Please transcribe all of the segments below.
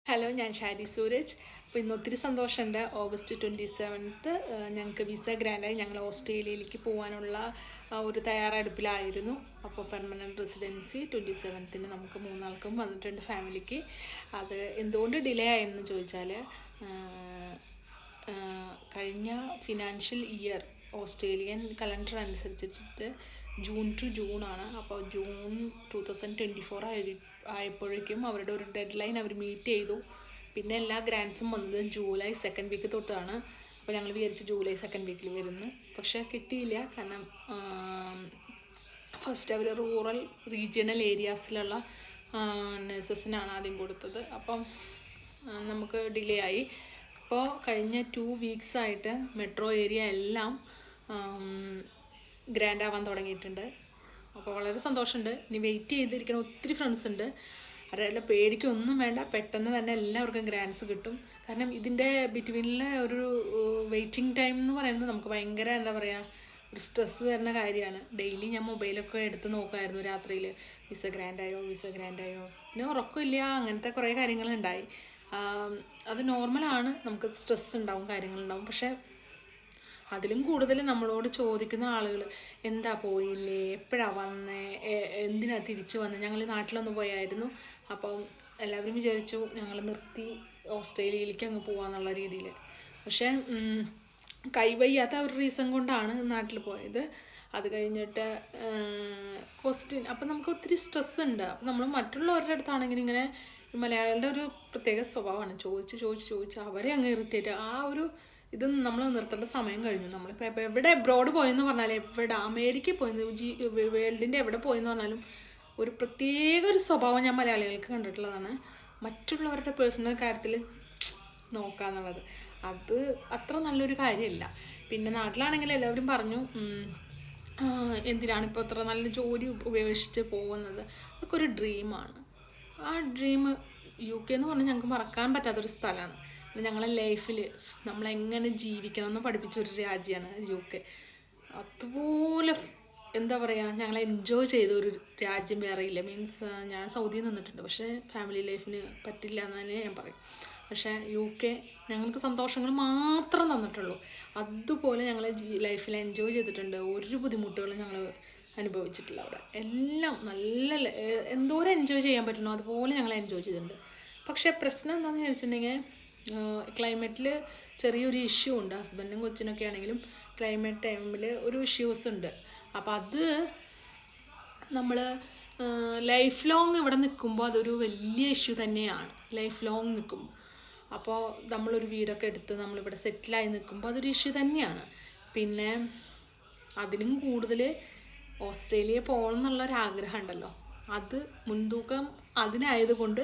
Hello, ഞാൻ ഷാരി സൂരജ്. അപ്പോൾ ഇന്ന് ഒത്തിരി സന്തോഷമുണ്ട്. ഓഗസ്റ്റ് 27 ഞങ്ങൾക്ക് വിസ ഗ്രാൻഡായി. ഞങ്ങൾ ഓസ്ട്രേലിയയിലേക്ക് പോകാനുള്ള ഒരു തയ്യാറെടുപ്പിലായിരുന്നു. അപ്പോൾ പെർമനൻറ്റ് റെസിഡൻസി 27 നമുക്ക് മൂന്നാൾക്കും വന്നിട്ടുണ്ട്, ഫാമിലിക്ക്. അത് എന്തുകൊണ്ട് ഡിലേ ആയെന്ന് ചോദിച്ചാൽ, കഴിഞ്ഞ ഫിനാൻഷ്യൽ ഇയർ ഓസ്ട്രേലിയൻ കലണ്ടർ അനുസരിച്ചിട്ട് ജൂൺ ടു ജൂൺ ആണ്. അപ്പോൾ ജൂൺ 2024 ആയപ്പോഴേക്കും അവരുടെ ഒരു ഡെഡ് ലൈൻ അവർ മീറ്റ് ചെയ്തു. പിന്നെ എല്ലാ ഗ്രാൻസും വന്നത് ജൂലൈ 2nd വീക്ക് തൊട്ടാണ്. അപ്പോൾ ഞങ്ങൾ വിചാരിച്ചു ജൂലൈ 2nd വീക്കിൽ വരുന്നു, പക്ഷേ കിട്ടിയില്ല. കാരണം ഫസ്റ്റ് അവർ റൂറൽ റീജിയണൽ ഏരിയാസിലുള്ള നഴ്സസിനാണ് ആദ്യം കൊടുത്തത്. അപ്പം നമുക്ക് ഡിലേ ആയി. അപ്പോൾ കഴിഞ്ഞ 2 വീക്സായിട്ട് മെട്രോ ഏരിയ എല്ലാം ഗ്രാൻഡ് ആവാൻ തുടങ്ങിയിട്ടുണ്ട്. അപ്പോൾ വളരെ സന്തോഷമുണ്ട്. ഇനി വെയിറ്റ് ചെയ്തിരിക്കുന്ന ഒത്തിരി ഫ്രണ്ട്സ് ഉണ്ട്. അവരെല്ലാം പേടിക്കൊന്നും വേണ്ട, പെട്ടെന്ന് തന്നെ എല്ലാവർക്കും ഗ്രാൻഡ്സ് കിട്ടും. കാരണം ഇതിൻ്റെ ബിറ്റ്വീനിലെ ഒരു വെയിറ്റിംഗ് ടൈം എന്ന് പറയുന്നത് നമുക്ക് ഭയങ്കര എന്താ പറയുക, ഒരു സ്ട്രെസ്സ് തരുന്ന കാര്യമാണ്. ഡെയിലി ഞാൻ മൊബൈലൊക്കെ എടുത്ത് നോക്കുമായിരുന്നു രാത്രിയിൽ, വിസ ഗ്രാൻഡായോ പിന്നെ ഉറക്കമില്ല, അങ്ങനത്തെ കുറേ കാര്യങ്ങളുണ്ടായി. അത് നോർമലാണ്, നമുക്ക് സ്ട്രെസ് ഉണ്ടാവും, കാര്യങ്ങളുണ്ടാവും. പക്ഷേ അതിലും കൂടുതൽ നമ്മളോട് ചോദിക്കുന്ന ആളുകൾ, എന്താ പോയില്ലേ, എപ്പോഴാണ് വന്നേ, എന്തിനാ തിരിച്ചു വന്നത്. ഞങ്ങൾ നാട്ടിലൊന്ന് പോയായിരുന്നു. അപ്പം എല്ലാവരും വിചാരിച്ചു ഞങ്ങൾ നിർത്തി ഓസ്ട്രേലിയയിലേക്ക് അങ്ങ് പോകാമെന്നുള്ള രീതിയിൽ. പക്ഷേ കൈവയ്യാത്ത ഒരു റീസൺ കൊണ്ടാണ് നാട്ടിൽ പോയത്. അത് കഴിഞ്ഞിട്ട് ക്വസ്റ്റ്യൻ, അപ്പം നമുക്ക് ഒത്തിരി സ്ട്രെസ് ഉണ്ട്. അപ്പം നമ്മൾ മറ്റുള്ളവരുടെ അടുത്താണെങ്കിൽ ഇങ്ങനെ, മലയാളികളുടെ ഒരു പ്രത്യേക സ്വഭാവമാണ്, ചോദിച്ച് അവരെ അങ്ങ് ഇറിറ്റേറ്റ്. ആ ഒരു ഇത് നമ്മൾ നിർത്തേണ്ട സമയം കഴിഞ്ഞു. നമ്മളിപ്പോൾ എവിടെ എബ്രോഡ് പോയെന്ന് പറഞ്ഞാൽ, എവിടെ അമേരിക്കയിൽ പോയെന്ന്, വേൾഡിൻ്റെ എവിടെ പോയെന്ന് പറഞ്ഞാലും ഒരു പ്രത്യേക ഒരു സ്വഭാവം ഞാൻ മലയാളികൾക്ക് കണ്ടിട്ടുള്ളതാണ്, മറ്റുള്ളവരുടെ പേഴ്സണൽ കാര്യത്തിൽ നോക്കാന്നുള്ളത്. അത് അത്ര നല്ലൊരു കാര്യമല്ല. പിന്നെ നാട്ടിലാണെങ്കിൽ എല്ലാവരും പറഞ്ഞു, എന്തിനാണ് ഇപ്പോൾ ഇത്ര നല്ല ജോലി ഉപേക്ഷിച്ച് പോകുന്നത്. അതൊക്കെ ഒരു ഡ്രീമാണ്. ആ ഡ്രീം UK എന്ന് പറഞ്ഞാൽ ഞങ്ങൾക്ക് മറക്കാൻ പറ്റാത്തൊരു സ്ഥലമാണ്. ഞങ്ങളെ ലൈഫിൽ നമ്മളെങ്ങനെ ജീവിക്കണം എന്ന് പഠിപ്പിച്ചൊരു രാജ്യമാണ് UK. അതുപോലെ എന്താ പറയുക, ഞങ്ങൾ എൻജോയ് ചെയ്ത ഒരു രാജ്യം വേറെ ഇല്ല. മീൻസ് ഞാൻ സൗദിയിൽ നിന്നിട്ടുണ്ട്, പക്ഷേ ഫാമിലി ലൈഫിന് പറ്റില്ല എന്ന് തന്നെ ഞാൻ പറയും. പക്ഷേ UK ഞങ്ങൾക്ക് സന്തോഷങ്ങൾ മാത്രം തന്നിട്ടുള്ളൂ. അതുപോലെ ഞങ്ങൾ ലൈഫിൽ എൻജോയ് ചെയ്തിട്ടുണ്ട്. ഒരു ബുദ്ധിമുട്ടുകളും ഞങ്ങൾ അനുഭവിച്ചിട്ടില്ല. അവിടെ എല്ലാം നല്ല എന്തോരം എൻജോയ് ചെയ്യാൻ പറ്റണോ അതുപോലെ ഞങ്ങൾ എൻജോയ് ചെയ്തിട്ടുണ്ട്. പക്ഷേ പ്രശ്നം എന്താണെന്ന് ചോദിച്ചിട്ടുണ്ടെങ്കിൽ, ക്ലൈമറ്റിൽ ചെറിയൊരു ഇഷ്യൂ ഉണ്ട്. ഹസ്ബൻഡും കൊച്ചിനൊക്കെ ആണെങ്കിലും ക്ലൈമറ്റ് ടൈമിൽ ഒരു ഇഷ്യൂസ് ഉണ്ട്. അപ്പോൾ അത് നമ്മൾ ലൈഫ് ലോങ് ഇവിടെ നിൽക്കുമ്പോൾ അതൊരു വലിയ ഇഷ്യൂ തന്നെയാണ്. ലൈഫ് ലോങ് നിൽക്കുമ്പോൾ, അപ്പോൾ നമ്മളൊരു വീടൊക്കെ എടുത്ത് നമ്മളിവിടെ സെറ്റിലായി നിൽക്കുമ്പോൾ അതൊരു ഇഷ്യൂ തന്നെയാണ്. പിന്നെ അതിനും കൂടുതൽ ഓസ്ട്രേലിയ പോകണം എന്നുള്ളൊരാഗ്രഹം ഉണ്ടല്ലോ, അത് മുൻതൂക്കം അതിനായതുകൊണ്ട്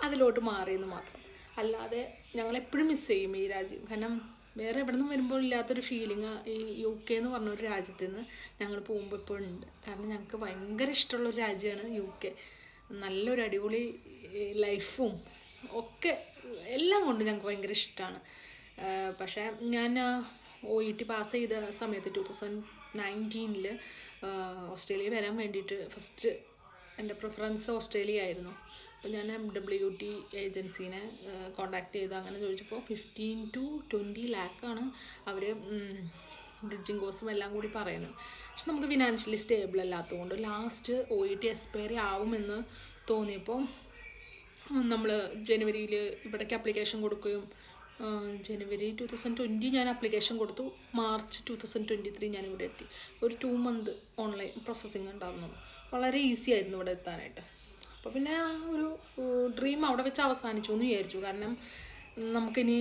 അതിലോട്ട് മാറിയെന്ന് മാത്രം. അല്ലാതെ ഞങ്ങളെപ്പോഴും മിസ് ചെയ്യും ഈ രാജ്യം. കാരണം വേറെ എവിടെ നിന്നും വരുമ്പോൾ ഇല്ലാത്തൊരു ഫീലിംഗ് ഈ UK എന്ന് പറഞ്ഞൊരു രാജ്യത്ത് നിന്ന് ഞങ്ങൾ പോകുമ്പോൾ എപ്പോഴും ഉണ്ട്. കാരണം ഞങ്ങൾക്ക് ഭയങ്കര ഇഷ്ടമുള്ളൊരു രാജ്യമാണ് UK. നല്ലൊരു അടിപൊളി ലൈഫും ഒക്കെ എല്ലാം കൊണ്ട് ഞങ്ങൾക്ക് ഭയങ്കര ഇഷ്ടമാണ്. പക്ഷേ ഞാൻ OET പാസ് ചെയ്ത സമയത്ത് 2019 ഓസ്ട്രേലിയ വരാൻ വേണ്ടിയിട്ട് ഫസ്റ്റ് എൻ്റെ പ്രിഫറൻസ് ഓസ്ട്രേലിയ ആയിരുന്നു. അപ്പോൾ ഞാൻ MWT ഏജൻസീനെ കോണ്ടാക്ട് ചെയ്തു. അങ്ങനെ ചോദിച്ചപ്പോൾ 15 to 20 ലാക്കാണ് അവർ ബ്രിഡ്ജിങ് കോഴ്സും എല്ലാം കൂടി പറയുന്നത്. പക്ഷെ നമുക്ക് ഫിനാൻഷ്യലി സ്റ്റേബിൾ അല്ലാത്തതുകൊണ്ട് ലാസ്റ്റ് OET എക്സ്പയറി ആവുമെന്ന് തോന്നിയപ്പോൾ നമ്മൾ ജനുവരിയിൽ ഇവിടേക്ക് ആപ്ലിക്കേഷൻ കൊടുക്കുകയും, ജനുവരി 2020 ഞാൻ ആപ്ലിക്കേഷൻ കൊടുത്തു. മാർച്ച് 2023 ഞാൻ ഇവിടെ എത്തി. ഒരു 2 month ഓൺലൈൻ പ്രോസസ്സിങ് ഉണ്ടായിരുന്നു. വളരെ ഈസി ആയിരുന്നു ഇവിടെ എത്താനായിട്ട്. അപ്പോൾ പിന്നെ ആ ഒരു ഡ്രീം അവിടെ വെച്ച് അവസാനിച്ചു എന്ന് വിചാരിച്ചു. കാരണം നമുക്കിനി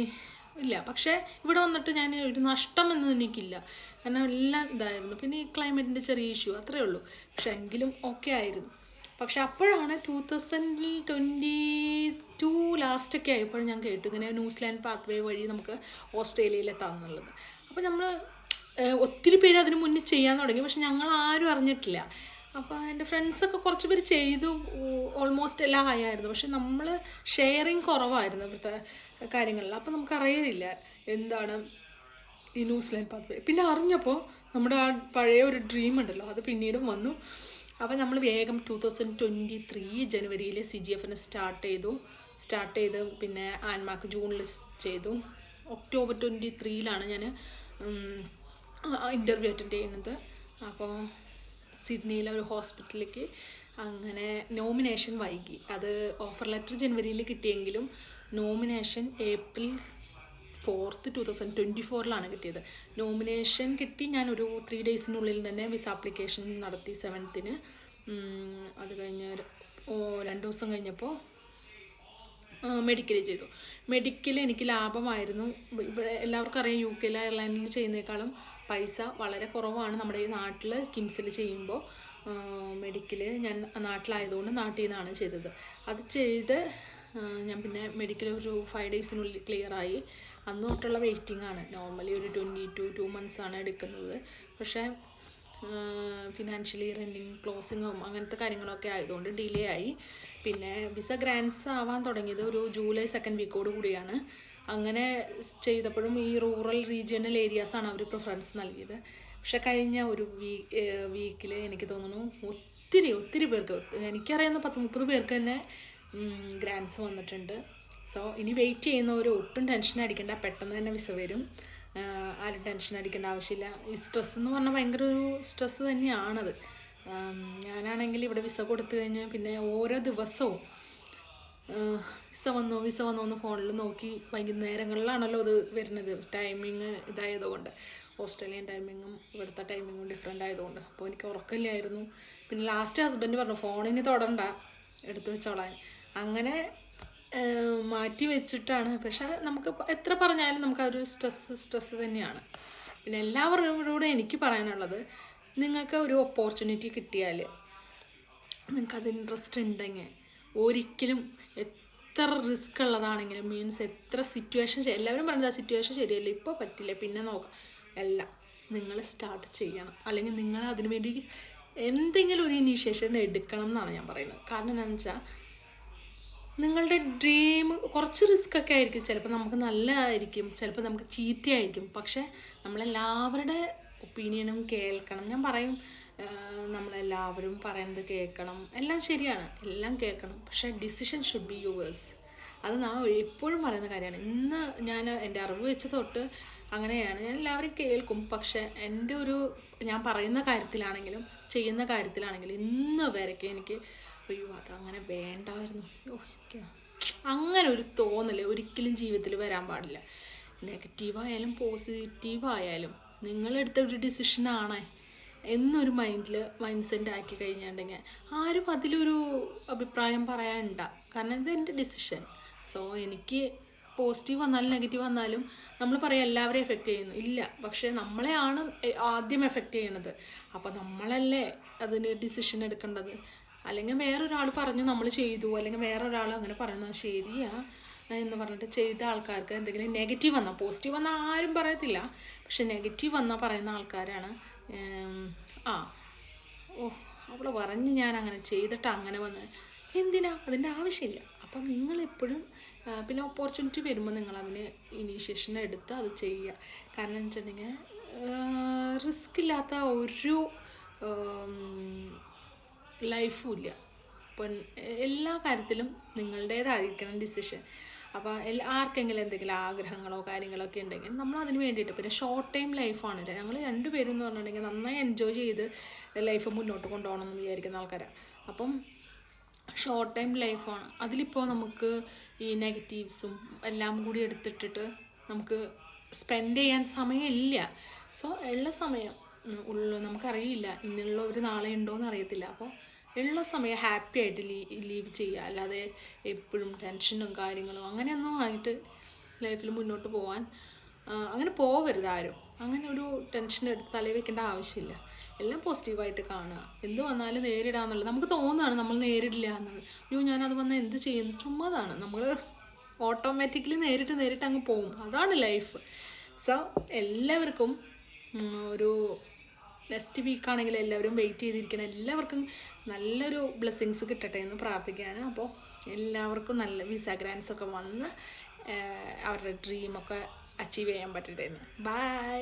ഇല്ല. പക്ഷേ ഇവിടെ വന്നിട്ട് ഞാൻ ഒരു നഷ്ടം എന്ന് എനിക്കില്ല. കാരണം എല്ലാം ഇതായിരുന്നു. പിന്നെ ഈ ക്ലൈമറ്റിൻ്റെ ചെറിയ ഇഷ്യൂ അത്രയേ ഉള്ളൂ. പക്ഷെ എങ്കിലും ഓക്കെ ആയിരുന്നു. പക്ഷെ അപ്പോഴാണ് 2022 ലാസ്റ്റൊക്കെ ആയപ്പോൾ ഞാൻ കേട്ടു ഇങ്ങനെ ന്യൂസിലാൻഡ് പാത്വേ വഴി നമുക്ക് ഓസ്ട്രേലിയയിലെത്താമെന്നുള്ളത്. അപ്പോൾ നമ്മൾ ഒത്തിരി പേര് അതിന് മുന്നേ ചെയ്യാൻ തുടങ്ങി. പക്ഷെ ഞങ്ങൾ ആരും അറിഞ്ഞിട്ടില്ല. അപ്പോൾ എൻ്റെ ഫ്രണ്ട്സൊക്കെ കുറച്ച് പേര് ചെയ്തു, ഓൾമോസ്റ്റ് എല്ലാം ആയിരുന്നു. പക്ഷെ നമ്മൾ ഷെയറിങ് കുറവായിരുന്നു ഇവിടുത്തെ കാര്യങ്ങളിൽ. അപ്പോൾ നമുക്കറിയില്ല എന്താണ് ഈ ന്യൂസിലാൻഡ് പാത്വേ. പിന്നെ അറിഞ്ഞപ്പോൾ നമ്മുടെ ആ പഴയ ഒരു ഡ്രീം ഉണ്ടല്ലോ, അത് പിന്നീടും വന്നു. അപ്പോൾ നമ്മൾ വേഗം 2023 ജനുവരിയിൽ CGF സ്റ്റാർട്ട് ചെയ്തു. സ്റ്റാർട്ട് ചെയ്ത് പിന്നെ ആൻമാർക്ക് ജൂണിൽ ചെയ്തു. ഒക്ടോബർ 23 ഞാൻ ഇൻ്റർവ്യൂ അറ്റൻഡ് ചെയ്യുന്നത്. അപ്പോൾ സിഡ്നിയിലെ ഒരു ഹോസ്പിറ്റലിലേക്ക് അങ്ങനെ നോമിനേഷൻ വൈകി. അത് ഓഫർ ലെറ്റർ ജനുവരിയിൽ കിട്ടിയെങ്കിലും നോമിനേഷൻ April 4th 2024 കിട്ടിയത്. നോമിനേഷൻ കിട്ടി ഞാനൊരു 3 ഡേയ്സിനുള്ളിൽ തന്നെ വിസ ആപ്ലിക്കേഷൻ നടത്തി 7th. അത് കഴിഞ്ഞ് 2 ദിവസം കഴിഞ്ഞപ്പോൾ മെഡിക്കൽ ചെയ്തു. മെഡിക്കൽ എനിക്ക് ലാഭമായിരുന്നു. ഇവിടെ എല്ലാവർക്കും അറിയാം UK എയർലൈനിൽ ചെയ്യുന്നതിനേക്കാളും പൈസ വളരെ കുറവാണ് നമ്മുടെ ഈ നാട്ടിൽ കിംസിൽ ചെയ്യുമ്പോൾ. മെഡിക്കൽ ഞാൻ നാട്ടിലായതുകൊണ്ട് നാട്ടിൽ നിന്നാണ് ചെയ്തത്. അത് ചെയ്ത് ഞാൻ പിന്നെ മെഡിക്കൽ ഒരു 5 ഡേയ്സിനുള്ളിൽ ക്ലിയറായി. അന്ന് തൊട്ടുള്ള വെയിറ്റിംഗ് ആണ്. നോർമലി ഒരു 2 months ആണ് എടുക്കുന്നത്. പക്ഷേ ഫിനാൻഷ്യലി റെൻറ്റിങ് ക്ലോസിങ്ങും അങ്ങനത്തെ കാര്യങ്ങളൊക്കെ ആയതുകൊണ്ട് ഡിലേ ആയി. പിന്നെ വിസ ഗ്രാൻസ് ആവാൻ തുടങ്ങിയത് ഒരു ജൂലൈ 2nd വീക്കോട് കൂടിയാണ്. അങ്ങനെ ചെയ്തപ്പോഴും ഈ റൂറൽ റീജിയണൽ ഏരിയാസാണ് അവർ പ്രിഫറൻസ് നൽകിയത്. പക്ഷെ കഴിഞ്ഞ ഒരു വീക്കിൽ എനിക്ക് തോന്നുന്നു ഒത്തിരി പേർക്ക്, എനിക്കറിയാവുന്ന 10-30 പേർക്ക് തന്നെ ഗ്രാൻസ് വന്നിട്ടുണ്ട്. സോ ഇനി വെയിറ്റ് ചെയ്യുന്നവർ ഒട്ടും ടെൻഷൻ അടിക്കേണ്ട, പെട്ടെന്ന് തന്നെ വിസ വരും. ആരും ടെൻഷൻ അടിക്കേണ്ട ആവശ്യമില്ല. ഈ സ്ട്രെസ് എന്ന് പറഞ്ഞാൽ ഭയങ്കര ഒരു സ്ട്രെസ്സ് തന്നെയാണത്. ഞാനാണെങ്കിൽ ഇവിടെ വിസ കൊടുത്തു കഴിഞ്ഞാൽ പിന്നെ ഓരോ ദിവസവും വിസ വന്നോ എന്ന് ഫോണിൽ നോക്കി, വൈകുന്നേരങ്ങളിലാണല്ലോ അത് വരുന്നത്, ടൈമിങ് ഇതായതുകൊണ്ട്, ഓസ്ട്രേലിയൻ ടൈമിങ്ങും ഇവിടുത്തെ ടൈമിങ്ങും ഡിഫറെൻ്റ് ആയതുകൊണ്ട്. അപ്പോൾ എനിക്ക് ഉറക്കമില്ലായിരുന്നു. പിന്നെ ലാസ്റ്റ് ഹസ്ബൻഡ് പറഞ്ഞു ഫോണിന് തൊടണ്ട, എടുത്തു വെച്ചോളാൻ. അങ്ങനെ മാറ്റി വെച്ചിട്ടാണ്. പക്ഷെ നമുക്ക് എത്ര പറഞ്ഞാലും നമുക്ക് ആ ഒരു സ്ട്രെസ്സ് തന്നെയാണ്. പിന്നെ എല്ലാവരോടും എനിക്ക് പറയാനുള്ളത്, നിങ്ങൾക്ക് ഒരു ഓപ്പർച്യൂണിറ്റി കിട്ടിയാൽ, നിങ്ങൾക്കത് ഇൻട്രസ്റ്റ് ഉണ്ടെങ്കിൽ ഒരിക്കലും എത്ര റിസ്ക് ഉള്ളതാണെങ്കിലും, മീൻസ് എത്ര സിറ്റുവേഷൻ, എല്ലാവരും പറയുന്നത് ആ സിറ്റുവേഷൻ ശരിയല്ല, ഇപ്പോൾ പറ്റില്ല, പിന്നെ നോക്കാം, എല്ലാം നിങ്ങൾ സ്റ്റാർട്ട് ചെയ്യണം. അല്ലെങ്കിൽ നിങ്ങൾ അതിനു വേണ്ടി എന്തെങ്കിലും ഒരു ഇനീഷ്യേഷൻ എടുക്കണം എന്നാണ് ഞാൻ പറയുന്നത്. കാരണം എന്താണെന്ന് വെച്ചാൽ നിങ്ങളുടെ ഡ്രീം കുറച്ച് റിസ്ക് ഒക്കെ ആയിരിക്കും. ചിലപ്പോൾ നമുക്ക് നല്ലതായിരിക്കും, ചിലപ്പോൾ നമുക്ക് ചീത്തയായിരിക്കും. പക്ഷേ നമ്മളെല്ലാവരുടെ ഒപ്പീനിയനും കേൾക്കണം. ഞാൻ പറയും, നമ്മളെല്ലാവരും പറയുന്നത് കേൾക്കണം, എല്ലാം ശരിയാണ്, എല്ലാം കേൾക്കണം. പക്ഷേ ഡിസിഷൻ ഷുഡ് ബി യുവേഴ്സ്. അത് ഞാൻ എപ്പോഴും പറയുന്ന കാര്യമാണ്. ഇന്ന് ഞാൻ എൻ്റെ അറിവ് വെച്ച് തൊട്ട് അങ്ങനെയാണ്. ഞാൻ എല്ലാവരും കേൾക്കും. പക്ഷേ എൻ്റെ ഞാൻ പറയുന്ന കാര്യത്തിലാണെങ്കിലും ചെയ്യുന്ന കാര്യത്തിലാണെങ്കിലും ഇന്ന് വരയ്ക്കും എനിക്ക് അയ്യോ അതങ്ങനെ വേണ്ടായിരുന്നു, അയ്യോ എനിക്ക് അങ്ങനെ ഒരു തോന്നൽ ഒരിക്കലും ജീവിതത്തിൽ വരാൻ പാടില്ല. നെഗറ്റീവായാലും പോസിറ്റീവായാലും നിങ്ങളെടുത്ത ഒരു ഡിസിഷനാണ് എന്നൊരു മൈൻഡ് സെറ്റ് ആക്കി കഴിഞ്ഞിട്ടുണ്ടെങ്കിൽ ആരും അതിലൊരു അഭിപ്രായം പറയാനുണ്ട. കാരണം ഇത് എൻ്റെ ഡിസിഷൻ. സോ എനിക്ക് പോസിറ്റീവ് വന്നാലും നെഗറ്റീവ് വന്നാലും നമ്മൾ പറയാം എല്ലാവരെയും എഫക്റ്റ് ചെയ്യുന്നു, ഇല്ല. പക്ഷേ നമ്മളെയാണ് ആദ്യം എഫക്റ്റ് ചെയ്യണത്. അപ്പോൾ നമ്മളല്ലേ അതിന് ഡിസിഷൻ എടുക്കേണ്ടത്. അല്ലെങ്കിൽ വേറൊരാൾ പറഞ്ഞു നമ്മൾ ചെയ്തു, അല്ലെങ്കിൽ വേറൊരാൾ അങ്ങനെ പറയുന്നത് ശരിയാ എന്ന് പറഞ്ഞിട്ട് ചെയ്ത ആൾക്കാർക്ക് എന്തെങ്കിലും നെഗറ്റീവ് വന്നാൽ, പോസിറ്റീവ് വന്നാൽ ആരും പറയത്തില്ല, പക്ഷെ നെഗറ്റീവ് വന്നാൽ പറയുന്ന ആൾക്കാരാണ് അവൾ പറഞ്ഞ് ഞാൻ അങ്ങനെ ചെയ്തിട്ട് അങ്ങനെ വന്ന്, എന്തിനാ, അതിൻ്റെ ആവശ്യമില്ല. അപ്പം നിങ്ങളെപ്പോഴും പിന്നെ ഓപ്പർച്യൂണിറ്റി വരുമ്പോൾ നിങ്ങളതിന് ഇനീഷ്യേഷൻ എടുത്ത് അത് ചെയ്യുക. കാരണം എന്ന് വെച്ചിട്ടുണ്ടെങ്കിൽ റിസ്ക് ഇല്ലാത്ത ഒരു ലൈഫും ഇല്ല. അപ്പം എല്ലാ കാര്യത്തിലും നിങ്ങളുടേതായിരിക്കണം ഡിസിഷൻ. അപ്പോൾ ആർക്കെങ്കിലും എന്തെങ്കിലും ആഗ്രഹങ്ങളോ കാര്യങ്ങളൊക്കെ ഉണ്ടെങ്കിൽ നമ്മൾ അതിന് വേണ്ടിയിട്ട്, പിന്നെ ഷോർട്ട് ടൈം ലൈഫാണ്. ഞങ്ങൾ 2 പേരും എന്ന് പറഞ്ഞിട്ടുണ്ടെങ്കിൽ നന്നായി എൻജോയ് ചെയ്ത് ലൈഫ് മുന്നോട്ട് കൊണ്ടുപോകണം എന്ന് വിചാരിക്കുന്ന ആൾക്കാരാണ്. അപ്പം ഷോർട്ട് ടൈം ലൈഫാണ്. അതിലിപ്പോൾ നമുക്ക് ഈ നെഗറ്റീവ്സും എല്ലാം കൂടി എടുത്തിട്ടിട്ട് നമുക്ക് സ്പെൻഡ് ചെയ്യാൻ സമയമില്ല. സോ ഉള്ള സമയം നമുക്കറിയില്ല, ഇന്നുള്ള ഒരു നാളെ ഉണ്ടോയെന്ന് അറിയത്തില്ല. അപ്പോൾ ഉള്ള സമയം ഹാപ്പി ആയിട്ട് ലീവ് ചെയ്യുക. അല്ലാതെ എപ്പോഴും ടെൻഷനും കാര്യങ്ങളും അങ്ങനെയൊന്നും ആയിട്ട് ലൈഫിൽ മുന്നോട്ട് പോകാൻ അങ്ങനെ പോകരുത് ആരും. അങ്ങനെ ഒരു ടെൻഷൻ എടുത്ത് തലയിൽ വെക്കേണ്ട ആവശ്യമില്ല. എല്ലാം പോസിറ്റീവായിട്ട് കാണുക. എന്ത് വന്നാലും നേരിടുക എന്നുള്ളത്. നമുക്ക് തോന്നുകയാണ് നമ്മൾ നേരിടില്ല എന്നത്. അയ്യോ ഞാനത് വന്നാൽ എന്ത് ചെയ്യും, ചുമ്മാതാണ്. നമ്മൾ ഓട്ടോമാറ്റിക്കലി നേരിട്ട് അങ്ങ് പോകും. അതാണ് ലൈഫ്. സോ എല്ലാവർക്കും ഒരു നെക്സ്റ്റ് വീക്കാണെങ്കിൽ എല്ലാവരും വെയിറ്റ് ചെയ്തിരിക്കണം. എല്ലാവർക്കും നല്ലൊരു ബ്ലെസ്സിങ്സ് കിട്ടട്ടെ എന്ന് പ്രാർത്ഥിക്കുകയാണ്. അപ്പോൾ എല്ലാവർക്കും നല്ല വിസ ഗ്രാൻസ് ഒക്കെ വന്ന് അവരുടെ ഡ്രീമൊക്കെ അച്ചീവ് ചെയ്യാൻ പറ്റട്ടെ എന്ന്. ബൈ.